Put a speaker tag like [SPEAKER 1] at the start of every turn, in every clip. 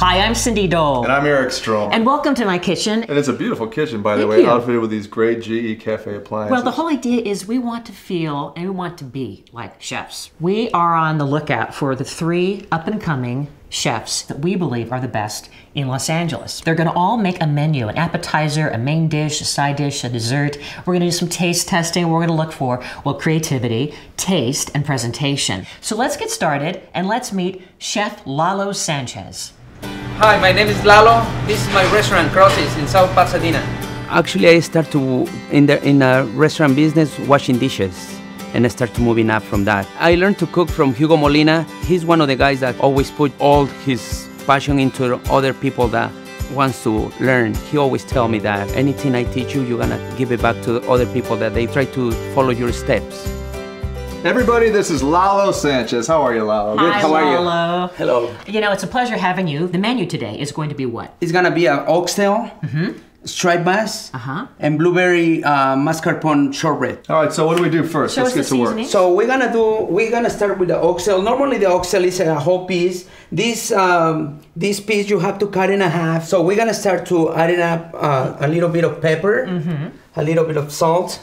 [SPEAKER 1] Hi, I'm Cindy Dole.
[SPEAKER 2] And I'm Eric Strom.
[SPEAKER 1] And welcome to my kitchen.
[SPEAKER 2] And it's a beautiful kitchen, by the way, outfitted with these great GE Cafe appliances.
[SPEAKER 1] Well, the whole idea is we want to feel and we want to be like chefs. We are on the lookout for the 3 up-and-coming chefs that we believe are the best in Los Angeles. They're gonna all make a menu, an appetizer, a main dish, a side dish, a dessert. We're gonna do some taste testing. We're gonna look for, well, creativity, taste, and presentation. So let's get started and let's meet Chef Lalo Sanchez.
[SPEAKER 3] Hi, my name is Lalo. This is my restaurant, Crosses, in South Pasadena. Actually, I started in a restaurant business washing dishes. And I started moving up from that. I learned to cook from Hugo Molina. He's one of the guys that always put all his passion into other people that wants to learn. He always tell me that anything I teach you, you're gonna give it back to other people that they try to follow your steps.
[SPEAKER 2] Everybody, this is Lalo Sanchez. How are you, Lalo?
[SPEAKER 1] Hi,
[SPEAKER 3] how are you?
[SPEAKER 1] Lalo.
[SPEAKER 3] Hello.
[SPEAKER 1] You know, it's a pleasure having you. The menu today is going to be what?
[SPEAKER 3] It's gonna be an oxtail, striped bass, and blueberry mascarpone shortbread.
[SPEAKER 2] All right, so what do we do first? Let's get to work.
[SPEAKER 3] So we're gonna start with the oxtail. Normally the oxtail is a whole piece. This piece you have to cut in half. So we're gonna start to adding up a little bit of pepper, a little bit of salt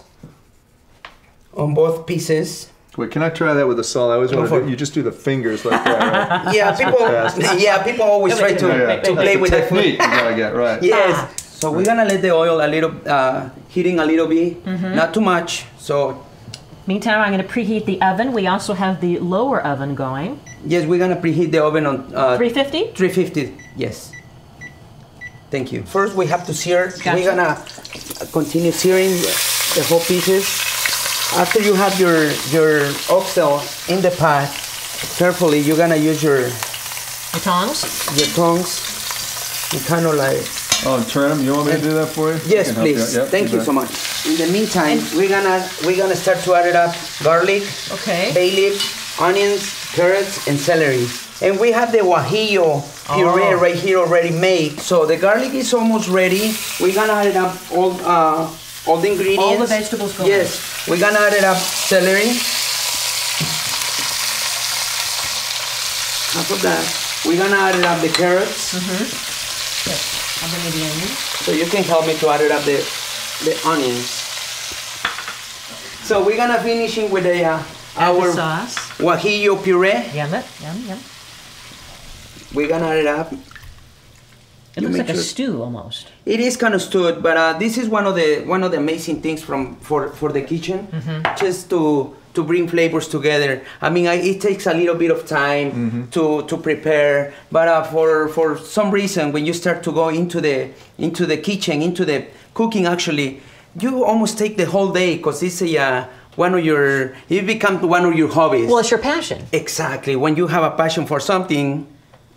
[SPEAKER 3] on both pieces.
[SPEAKER 2] Wait, can I try that with the salt? I always want to do, you just do the fingers like that, right?
[SPEAKER 3] People always try to play with the food.
[SPEAKER 2] You gotta get right.
[SPEAKER 3] Yes. So we're gonna let the oil a little, heating a little bit, not too much. So.
[SPEAKER 1] Meantime, I'm gonna preheat the oven. We also have the lower oven going.
[SPEAKER 3] Yes, we're gonna preheat the oven on
[SPEAKER 1] 350?
[SPEAKER 3] 350, yes. Thank you. First, we have to sear. Gotcha. We're gonna continue searing the whole pieces. After you have your oxtail in the pot, carefully, you're gonna use your tongs. Your tongs, and kind of like.
[SPEAKER 2] Oh, and turn them. You want me to do that for you?
[SPEAKER 3] Yes, please. Yep, thank you so much. In the meantime, we're gonna start to add it up: garlic, bay leaf, onions, carrots, and celery. And we have the guajillo puree right here already made. So the garlic is almost ready. We're gonna add it up all the ingredients.
[SPEAKER 1] All the vegetables go.
[SPEAKER 3] Yes, we're gonna add it up celery. Half of that. We're gonna add it up the carrots.
[SPEAKER 1] Yes. I'll bring you the onions.
[SPEAKER 3] So you can help me to add it up the onions. So we're gonna finishing with our
[SPEAKER 1] sauce.
[SPEAKER 3] Guajillo puree.
[SPEAKER 1] Yum it, yum. We're
[SPEAKER 3] gonna add it up.
[SPEAKER 1] It looks like a stew almost.
[SPEAKER 3] It is kind of stewed, but this is one of the amazing things for the kitchen, just to bring flavors together. I mean, it takes a little bit of time to prepare, but for some reason, when you start to go into the kitchen, into the cooking, actually, you almost take the whole day because it's it becomes one of your hobbies.
[SPEAKER 1] Well, it's your passion.
[SPEAKER 3] Exactly. When you have a passion for something,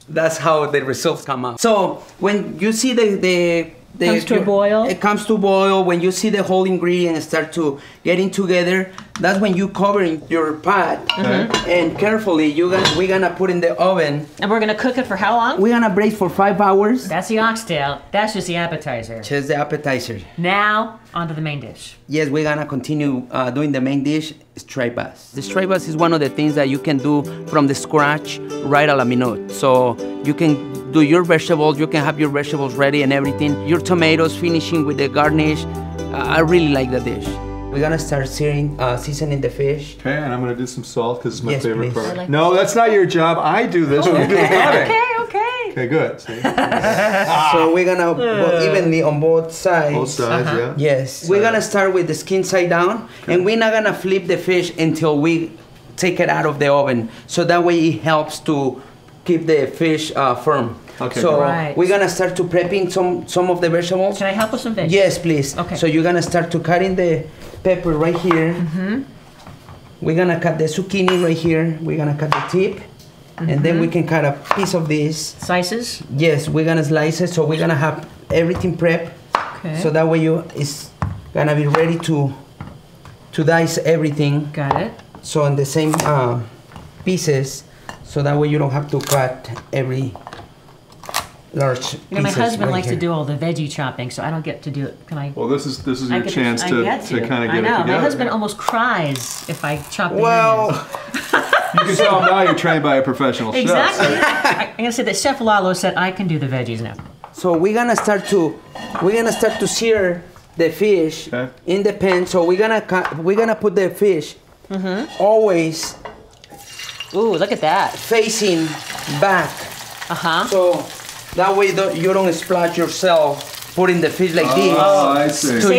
[SPEAKER 3] that's how the results come out. So when you see it comes to a boil. When you see the whole ingredients start to getting together, that's when you cover your pot and carefully we're gonna put in the oven.
[SPEAKER 1] And we're gonna cook it for how long?
[SPEAKER 3] We're gonna braise for 5 hours.
[SPEAKER 1] That's the oxtail. That's just the appetizer.
[SPEAKER 3] Just the appetizer.
[SPEAKER 1] Now onto the main dish.
[SPEAKER 3] Yes, we're gonna continue doing the main dish, striped bass. The striped bass is one of the things that you can do from the scratch right a la minute. So you can do your vegetables, you can have your vegetables ready and everything. Your tomatoes finishing with the garnish. I really like the dish. We're gonna start seasoning the fish.
[SPEAKER 2] Okay, and I'm gonna do some salt because it's my favorite part.
[SPEAKER 1] Like
[SPEAKER 2] no, that's not your job. I do this. You do the cutting.
[SPEAKER 1] Okay.
[SPEAKER 2] Okay, good. See?
[SPEAKER 3] So we're gonna go evenly on both sides.
[SPEAKER 2] Both sides, yeah.
[SPEAKER 3] Yes. We're gonna start with the skin side down, and we're not gonna flip the fish until we take it out of the oven. So that way it helps to keep the fish firm.
[SPEAKER 2] Okay.
[SPEAKER 3] So we're gonna start to prepping some of the vegetables.
[SPEAKER 1] Can I help with some veggies?
[SPEAKER 3] Yes, please.
[SPEAKER 1] Okay.
[SPEAKER 3] So you're gonna start to cutting the pepper right here. We're gonna cut the zucchini right here. We're gonna cut the tip, and then we can cut a piece of this.
[SPEAKER 1] Slices?
[SPEAKER 3] Yes, we're gonna slice it. So we're gonna have everything prepped.
[SPEAKER 1] Okay.
[SPEAKER 3] So that way it's gonna be ready to dice everything.
[SPEAKER 1] Got it.
[SPEAKER 3] So in the same pieces. So that way you don't have to cut every large.
[SPEAKER 1] You know, my husband likes to do all the veggie chopping, so I don't get to do it. Can I?
[SPEAKER 2] Well, this is your chance to kind of get it together.
[SPEAKER 1] My husband almost cries if I chop the
[SPEAKER 3] Well,
[SPEAKER 1] onions.
[SPEAKER 2] You can tell now you're trained by a professional chef.
[SPEAKER 1] Exactly. I'm gonna say that Chef Lalo said I can do the veggies now.
[SPEAKER 3] So we're gonna start to sear the fish in the pan. So we're gonna put the fish always.
[SPEAKER 1] Ooh, look at that.
[SPEAKER 3] Facing back. So that way you don't splash yourself putting the fish like this.
[SPEAKER 2] Oh, I see.
[SPEAKER 3] To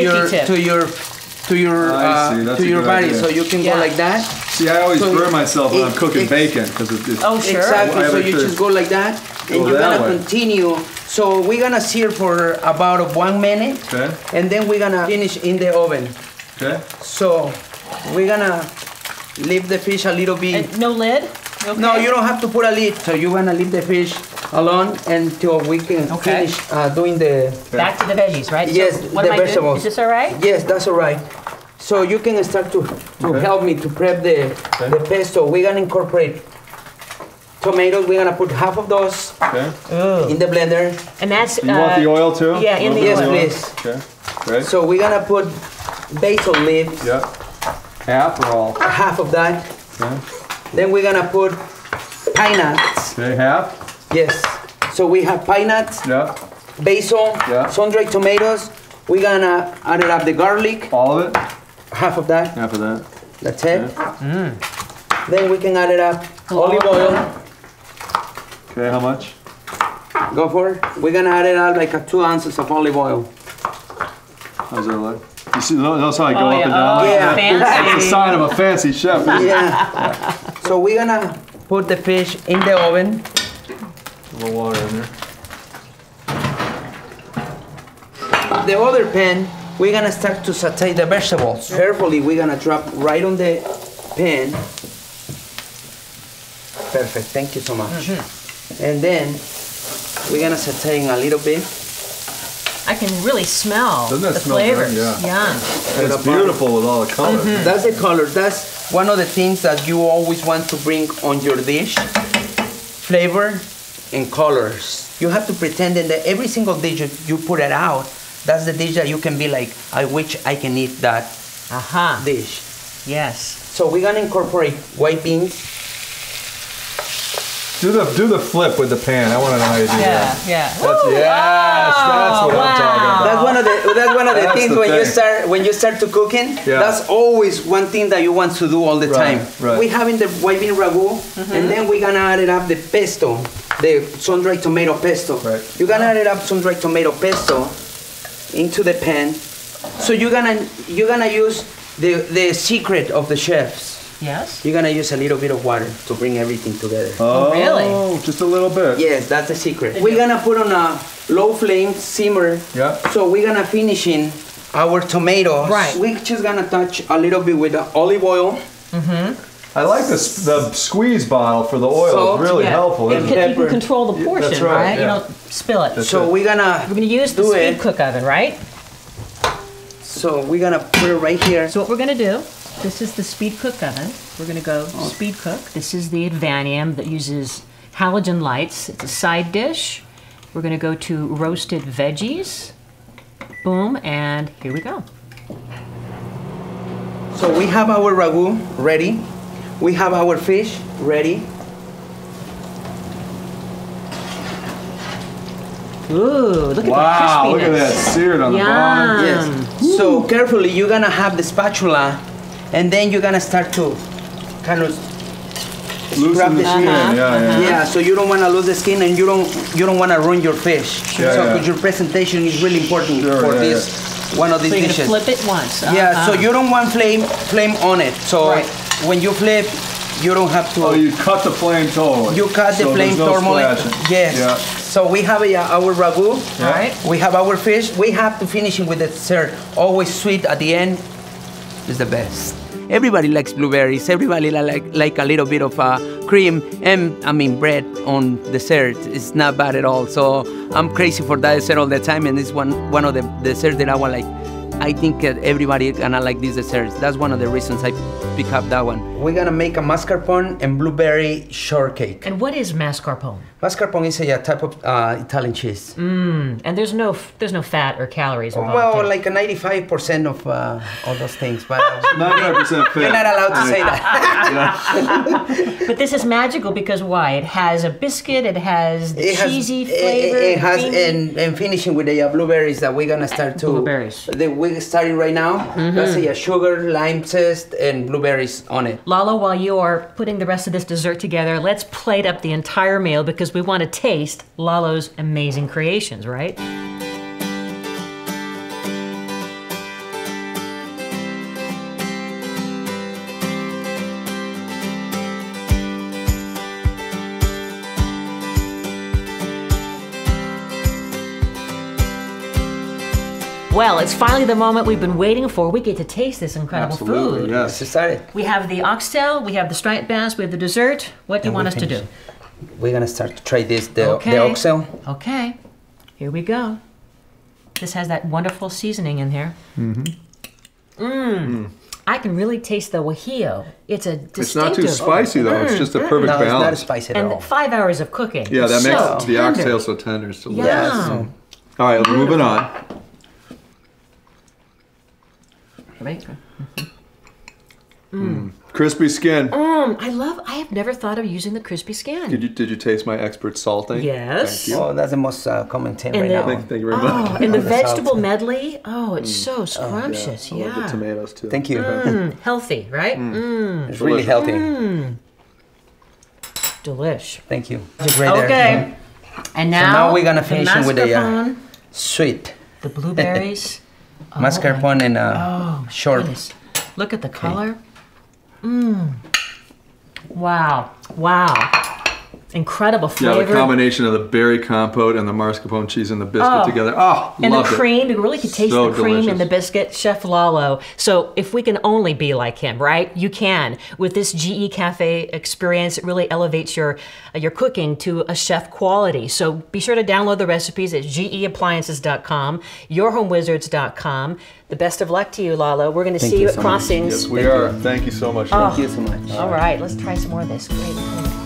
[SPEAKER 3] your body. So you can go like that.
[SPEAKER 2] See, I always burn myself when I'm cooking bacon because it's
[SPEAKER 1] sure.
[SPEAKER 3] Exactly. So you just go like that, and you're gonna continue. So we're gonna sear for about 1 minute, and then we're gonna finish in the oven.
[SPEAKER 2] Okay.
[SPEAKER 3] So we're gonna leave the fish a little bit.
[SPEAKER 1] And no lid? Okay.
[SPEAKER 3] No, you don't have to put a lid. So you're gonna leave the fish alone until we can finish doing the...
[SPEAKER 1] Back to the veggies, right?
[SPEAKER 3] Yes,
[SPEAKER 1] so what
[SPEAKER 3] the
[SPEAKER 1] am I
[SPEAKER 3] vegetables.
[SPEAKER 1] Is this all right?
[SPEAKER 3] Yes, that's all right. So you can start to help me to prep the pesto. We're gonna incorporate tomatoes. We're gonna put half of those in the blender.
[SPEAKER 1] And that's...
[SPEAKER 2] You want the oil too?
[SPEAKER 1] Yeah, in the oil.
[SPEAKER 3] Yes, please.
[SPEAKER 2] Okay, great.
[SPEAKER 3] So we're gonna put basil leaves.
[SPEAKER 2] Yeah. Half or all?
[SPEAKER 3] Half of that.
[SPEAKER 2] Okay.
[SPEAKER 3] Then we're gonna put pine nuts.
[SPEAKER 2] Okay, half?
[SPEAKER 3] Yes. So we have pine nuts, basil, sun-dried tomatoes. We're gonna add it up the garlic.
[SPEAKER 2] All of it?
[SPEAKER 3] Half of that.
[SPEAKER 2] Half of that.
[SPEAKER 3] That's it. Then we can add it up olive oil.
[SPEAKER 2] Okay, how much?
[SPEAKER 3] Go for it. We're gonna add it up like 2 ounces of olive oil.
[SPEAKER 2] How's that look? You see, notice how I go up and down?
[SPEAKER 1] Oh, yeah. Fancy.
[SPEAKER 2] It's a sign of a fancy chef.
[SPEAKER 3] Yeah. So we're gonna put the fish in the oven.
[SPEAKER 2] A little water in there.
[SPEAKER 3] The other pan, we're gonna start to saute the vegetables. Carefully, we're gonna drop right on the pan. Perfect, thank you so much. And then, we're gonna saute in a little bit.
[SPEAKER 1] I can really smell
[SPEAKER 2] the
[SPEAKER 1] smell flavors.
[SPEAKER 2] Good? Yeah.
[SPEAKER 1] Yum.
[SPEAKER 2] It's beautiful with all the colors.
[SPEAKER 3] That's the color. That's one of the things that you always want to bring on your dish. Flavor and colors. You have to pretend that every single dish you put it out, that's the dish that you can be like, I wish I can eat that dish.
[SPEAKER 1] Yes.
[SPEAKER 3] So we're gonna incorporate white beans.
[SPEAKER 2] Do the flip with the pan. I want to know how you do that.
[SPEAKER 1] Yeah.
[SPEAKER 2] That's what I'm talking about.
[SPEAKER 3] That's one of the things when you start to cooking.
[SPEAKER 2] Yeah.
[SPEAKER 3] That's always one thing that you want to do all the time.
[SPEAKER 2] Right.
[SPEAKER 3] We having the white bean ragu, and then we're gonna add it up the pesto, the sun-dried tomato pesto.
[SPEAKER 2] Right.
[SPEAKER 3] You're gonna add it up sun-dried tomato pesto into the pan. So you're gonna use the secret of the chefs.
[SPEAKER 1] Yes.
[SPEAKER 3] You're gonna use a little bit of water to bring everything together.
[SPEAKER 1] Oh, really?
[SPEAKER 2] Just a little bit.
[SPEAKER 3] Yes, that's the secret. We're gonna put on a low flame, simmer.
[SPEAKER 2] Yeah.
[SPEAKER 3] So we're gonna finish in our tomatoes.
[SPEAKER 1] Right.
[SPEAKER 3] We're just gonna touch a little bit with the olive oil.
[SPEAKER 2] I like the squeeze bottle for the oil.
[SPEAKER 3] Salt,
[SPEAKER 2] It's really helpful.
[SPEAKER 1] You
[SPEAKER 2] Isn't
[SPEAKER 1] can,
[SPEAKER 2] it?
[SPEAKER 1] you can control the portion,
[SPEAKER 2] that's right,
[SPEAKER 1] You
[SPEAKER 2] yeah.
[SPEAKER 1] don't spill it.
[SPEAKER 3] So we're gonna
[SPEAKER 1] use the speed cook oven, right?
[SPEAKER 3] So we're gonna put it right here.
[SPEAKER 1] So what we're gonna do, this is the speed cook oven. We're gonna go speed cook. This is the Advanium that uses halogen lights. It's a side dish. We're gonna go to roasted veggies. Boom, and here we go.
[SPEAKER 3] So we have our ragu ready. We have our fish ready.
[SPEAKER 1] Ooh, look at
[SPEAKER 2] Wow,
[SPEAKER 1] that crispiness.
[SPEAKER 2] look at that seared on the bottom.
[SPEAKER 3] Yes. So carefully, you're gonna have the spatula, and then you're gonna start to kind of
[SPEAKER 2] Loosen the skin,
[SPEAKER 3] Yeah, so you don't want to lose the skin, and you don't want to ruin your fish. Because your presentation is really important for this one of these
[SPEAKER 1] so you're
[SPEAKER 3] dishes.
[SPEAKER 1] Gonna flip it once.
[SPEAKER 3] Yeah, so you don't want flame on it. So when you flip, you don't have to.
[SPEAKER 2] Oh, you cut the flame totally.
[SPEAKER 3] You cut the flame totally. Yes.
[SPEAKER 2] Yeah.
[SPEAKER 3] So we have our ragu.
[SPEAKER 1] Right.
[SPEAKER 3] We have our fish. We have to finish it with the dessert. Always sweet at the end is the best. Everybody likes blueberries. Everybody like a little bit of cream and bread on dessert. It's not bad at all. So I'm crazy for that dessert all the time, and it's one of the desserts that I want. I think everybody gonna like this dessert. That's one of the reasons I pick up that one. We're gonna make a mascarpone and blueberry shortcake.
[SPEAKER 1] And what is mascarpone?
[SPEAKER 3] Mascarpone is a type of Italian cheese.
[SPEAKER 1] And there's no fat or calories involved.
[SPEAKER 3] Well, like a 95% of all those things, but
[SPEAKER 2] 95% fat.
[SPEAKER 3] you're not allowed to say that.
[SPEAKER 1] But this is magical because why? It has a biscuit, it has the cheesy flavor.
[SPEAKER 3] It has, and finishing with the blueberries that we're gonna start to.
[SPEAKER 1] Blueberries.
[SPEAKER 3] We're starting right now. That's a sugar, lime zest, and blueberries on it.
[SPEAKER 1] Lalo, while you are putting the rest of this dessert together, let's plate up the entire meal because we want to taste Lalo's amazing creations, right? Well, it's finally the moment we've been waiting for. We get to taste this incredible food.
[SPEAKER 2] Yes.
[SPEAKER 3] Let's start it.
[SPEAKER 1] We have the oxtail, we have the striped bass, we have the dessert. What do you want us to do?
[SPEAKER 3] We're gonna start to try this, the oxtail.
[SPEAKER 1] Okay, here we go. This has that wonderful seasoning in here. I can really taste the guajillo. It's a distinctive.
[SPEAKER 2] It's not too spicy though. It's just a perfect balance.
[SPEAKER 3] No, it's not spicy at all.
[SPEAKER 1] And 5 hours of cooking.
[SPEAKER 2] Yeah, that
[SPEAKER 1] It's
[SPEAKER 2] makes
[SPEAKER 1] so
[SPEAKER 2] the
[SPEAKER 1] tender.
[SPEAKER 2] oxtail so tender. So
[SPEAKER 1] Yeah.
[SPEAKER 2] All right, moving on.
[SPEAKER 1] Right.
[SPEAKER 2] Crispy skin.
[SPEAKER 1] I have never thought of using the crispy skin.
[SPEAKER 2] Did you taste my expert salting?
[SPEAKER 1] Yes.
[SPEAKER 2] Thank you.
[SPEAKER 3] Oh, that's the most common thing
[SPEAKER 1] And
[SPEAKER 3] right
[SPEAKER 1] the-
[SPEAKER 3] now.
[SPEAKER 2] Thank you very much.
[SPEAKER 1] And the
[SPEAKER 3] The
[SPEAKER 1] vegetable
[SPEAKER 3] salt.
[SPEAKER 1] medley. Oh, it's so scrumptious.
[SPEAKER 2] I love the tomatoes too.
[SPEAKER 3] Thank you.
[SPEAKER 1] Healthy, right?
[SPEAKER 3] It's really healthy.
[SPEAKER 1] Delish.
[SPEAKER 3] Thank you. It's right there.
[SPEAKER 1] Okay. And now,
[SPEAKER 3] now we're gonna
[SPEAKER 1] the
[SPEAKER 3] finish it with the
[SPEAKER 1] mascarpone,
[SPEAKER 3] sweet
[SPEAKER 1] the blueberries.
[SPEAKER 3] mascarpone and short.
[SPEAKER 1] Goodness. Look at the color. Wow. Wow. Incredible flavor.
[SPEAKER 2] Yeah, the combination of the berry compote and the mascarpone cheese and the biscuit together. Oh,
[SPEAKER 1] And
[SPEAKER 2] loved
[SPEAKER 1] the cream, you really could taste
[SPEAKER 2] So
[SPEAKER 1] the cream
[SPEAKER 2] delicious.
[SPEAKER 1] and the biscuit. Chef Lalo. So if we can only be like him, right? You can. With this GE Cafe experience, it really elevates your cooking to a chef quality. So be sure to download the recipes at geappliances.com, yourhomewizards.com. The best of luck to you, Lalo. We're going to see you at Crossings.
[SPEAKER 2] Yes, we are. Thank you so much.
[SPEAKER 3] Thank you so much.
[SPEAKER 1] All right, let's try some more of this. Great.